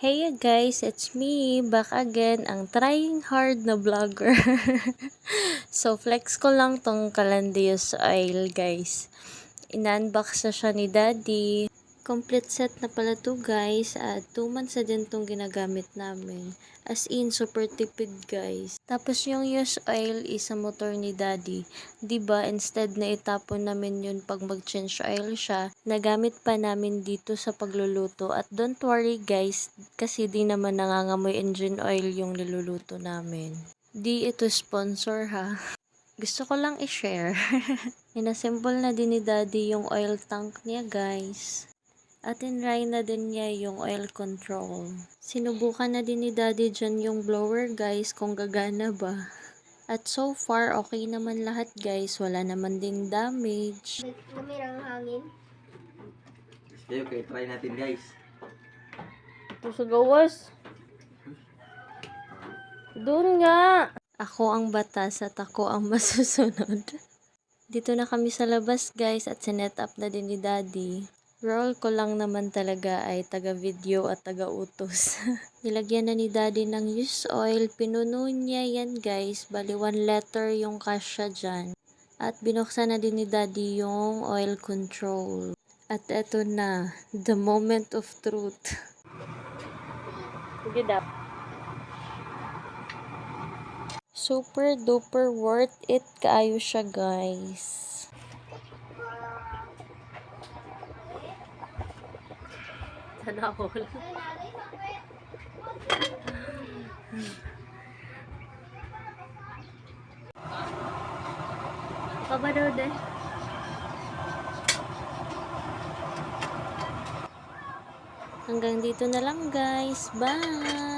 Hey guys, it's me, back again, ang trying hard na vlogger. So, flex ko lang tong Calandios oil, guys. In-unbox na siya ni Daddy. Complete set na pala to, guys. At 2 months na din tong ginagamit namin. As in, super tipid, guys. Tapos yung used oil is sa motor ni Daddy. Diba, instead na itapon namin yun pag mag-change oil siya, nagamit pa namin dito sa pagluluto. At don't worry, guys, kasi di naman nangangamoy engine oil yung niluluto namin. Di ito sponsor, ha. Gusto ko lang i-share. Inassemble na din ni Daddy yung oil tank niya, guys. At in-try na din niya yung oil control. Sinubukan na din ni Daddy dyan yung blower, guys, kung gagana ba. At so far, okay naman lahat, guys. Wala naman ding damage. Namirang hangin. Okay, try natin, guys. Ito sa gawas. Doon nga. Ako ang batas at ako ang masusunod. Dito na kami sa labas, guys, at sinet up na din ni Daddy. Role ko lang naman talaga ay taga-video at taga-utos. Nilagyan na ni Daddy ng used oil. Pinuno niya yan, guys. Bali 1 liter yung kasya dyan. At binuksan na din ni Daddy yung oil control. At eto na, the moment of truth. Good up. Super duper worth it kaayo siya, guys. Sana all. Papa daw din. Hanggang dito na lang, guys. Bye!